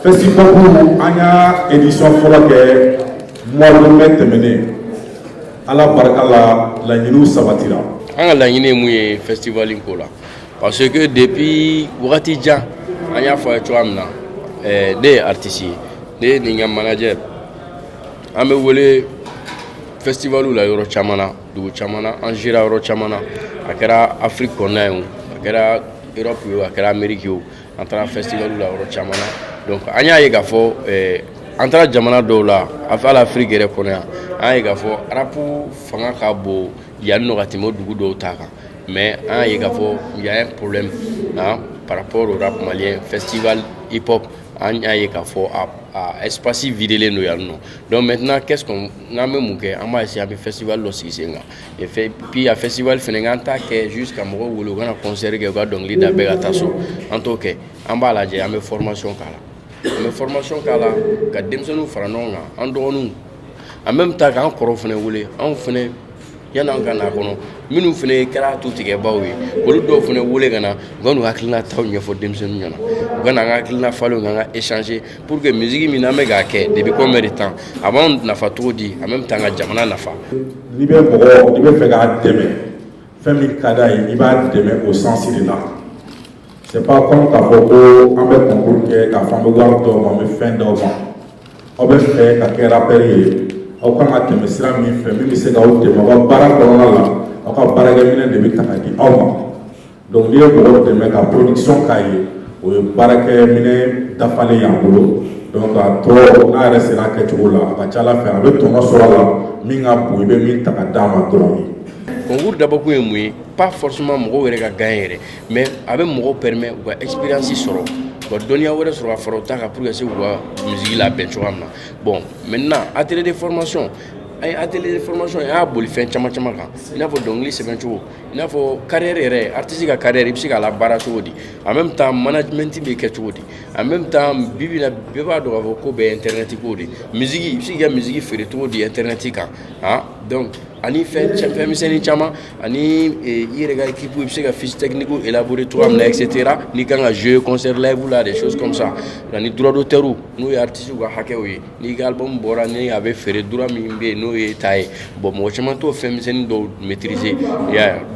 Festival anya édition fɔlɔ kɛ mois de mai tɛmɛnen ala barika la laɲiniw sabatira. An ka laɲini ye mun ye festival in ko la parce que depuis wagati jan an y'a fɔ a ye cogoya min na ne ye artiste ye ne ye nin ka manager an bɛ wele festivalu la yɔrɔ caman na dugu caman na an sera yɔrɔ caman na a kɛra Afrique kɔnɔna ye o a kɛra Europe ye o a kɛra Amérique ye o an taara festivalu la yɔrɔ caman na donc an y'a ye k'a fɔ an taara jamana dɔw la a fɛ Afrique yɛrɛ kɔnɔ yan an y'a ye k'a fɔ rap fanga ka bon yan nɔ ka tɛmɛ o dugu dɔw ta kan mais an y'a ye k'a fɔ il y a un problème par rapport au rap malien festival hip hop an y'a ye k'a fɔ a espace videlen don yan nɔ donc maintenant qu'est-ce qu'on n'an bɛ mun kɛ an b'a essayer an bɛ festival dɔ sigi sen kan et puis a festival fɛnɛ an t'a kɛ juste ka mɔgɔw wele u kana concert kɛ u ka dɔnkili da bɛɛ ka taa so an t'o kɛ an b'a lajɛ an bɛ formation k'a la an bɛ formation k'a la ka denmisɛnninw fara ɲɔgɔn kan an dɔgɔninw en même temps k'an kɔrɔw fɛnɛ wele anw fɛnɛ yan'an ka n'a kɔnɔ minnu fɛnɛ kɛra tutigɛbaw ye olu dɔw fɛnɛ wele ka na u ka n'u hakilinataw ɲɛfɔ denmisɛnninw ɲɛna u ka n'an ka hakilina falenw k'an ka échanger pour que musique min n'an bɛ k'a kɛ depuis combien de temps a b'anw nafa cogo di en même temps ka jamana nafa. N'i bɛ mɔgɔ n'i bɛ fɛ k'a dɛmɛ fɛn min ka d'a ye i b'a dɛmɛ o sens de la c'est pas comme k'a fɔ ko an bɛ concours kɛ k'a fɔ an bɛ wari dɔw ma an bɛ fɛn dɔw ma aw bɛ fɛ ka kɛ rappeur ye aw kan ka tɛmɛ sira min fɛ min bɛ se k'aw dɛmɛ aw ka baara kɔnɔna la aw ka baarakɛminɛ de bɛ ta ka di aw ma donc n'i ye mɔgɔw dɛmɛ ka production k'a ye o ye baarakɛminɛ dafalen y'an bolo donc a tɔ n'a yɛrɛ sera a kɛcogo la a ka ca Ala fɛ a bɛ tɔnɔ sɔrɔ a la min ka bon i bɛ min ta ka d'a ma dɔrɔn ye. Concours dabɔkun ye mun ye pas forcément mɔgɔw yɛrɛ ka gagner yɛrɛ mais a bɛ mɔgɔw permettre u ka expérience sɔrɔ u ka dɔnniya wɛrɛ sɔrɔ ka fara u ta kan pour que se k'u ka musique labɛn cogoya min na bon maintenant atelier de formation an ye atelier de formation an y'a boli fɛn caman caman kan i n'a fɔ dɔnkili sɛbɛn cogo i n'a fɔ carrière yɛrɛ artiste ka carrière i bɛ se k'a labaara cogo di en même temps management bɛ kɛ cogo di en même temps bibi la bɛɛ b'a dɔn k'a fɔ ko bɛɛ internet ko de musique i bɛ se k'i ka musique feere cogo di internet kan donc ani fɛn misɛnnin caman ani i yɛrɛ ka équipe i bɛ se ka fiche technique élaborer cogoya min na et cetera n'i kan ka jouer concert live la des choses comme ça ani droit d'auteur n'o ye artiste ka hakɛw ye n'i ka album bɔra ni a bɛ feere droit min bɛ yen n'o ye ta ye bon mɔgɔ caman t'o fɛn misɛnnin dɔw maîtriser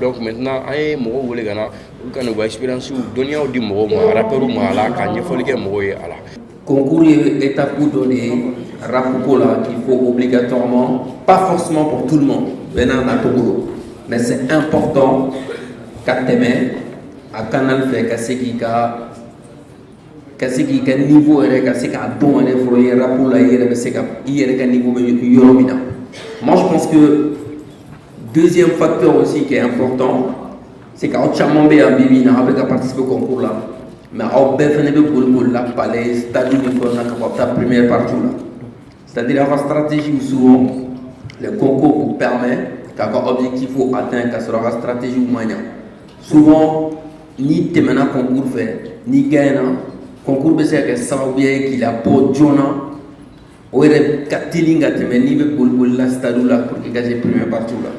donc maintenant an ye mɔgɔw wele ka na u ka n'u ka expérience dɔnniyaw di mɔgɔw ma rappeurs ma a la ka ɲɛfɔli kɛ mɔgɔw ye a la. Concours est étape pour donner rap là qu'il faut obligatoirement, pas forcément pour tout le monde, mais c'est important qu'à thème à canal fait qu'à ce qui a niveau et qu'à ce qui a bon et pour y rap là il y a niveau yoromina. Moi je pense que deuxième facteur aussi qui est important c'est qu'à Chamambé à Bibina avec à participer au concours là. Mais au BFNB pour la palais, c'est-à-dire qu'il faut la première partie là. C'est-à-dire la stratégie où souvent le concours vous permet qu'un objectif faut atteindre, qu'à sera la stratégie ou moyen. Souvent, ni temena concours fait, ni gagnant, concours c'est que ça ou bien qu'il a pas Jona, ou il est katiling à temer ni pour la stade là pour qu'il gagne la première partie là.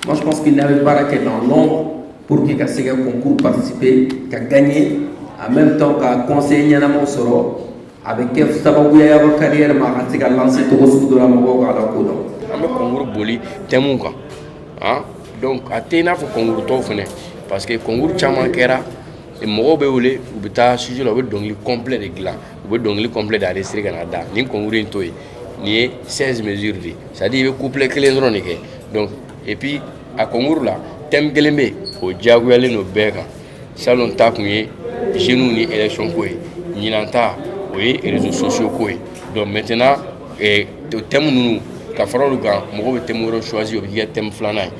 Moi je pense qu'il n'avait pas raqué dans l'ombre pour qu'il gagne un concours participer, qu'à gagner. En même temps qu'à conseiller Yanamo Soro, avec quel sababu ya ba carrière ma ka ka lancer to su do la mo ka la ko do an bɛ concours boli thème kan donc a tɛ i n'a fɔ concours tɔw fɛnɛ parce que concours caman kɛra mɔgɔw bɛ wele u bɛ taa sujet la u bɛ dɔnkili complet de dilan u bɛ dɔnkili complet de enregistrer ka na da nin concours in to ye nin ye 16 mesures de c'est à dire i bɛ couplet kelen dɔrɔn de kɛ donc et puis a concours la thème kelen bɛ o diyagoyalen don bɛɛ kan salon ta kun ye jeunes ni élection ko ye ɲinan ta o ye réseaux sociaux ko ye donc maintenant thème ninnu ka fara olu kan mɔgɔw bɛ thème wɛrɛ choisir o bɛ kɛ thème filanan ye.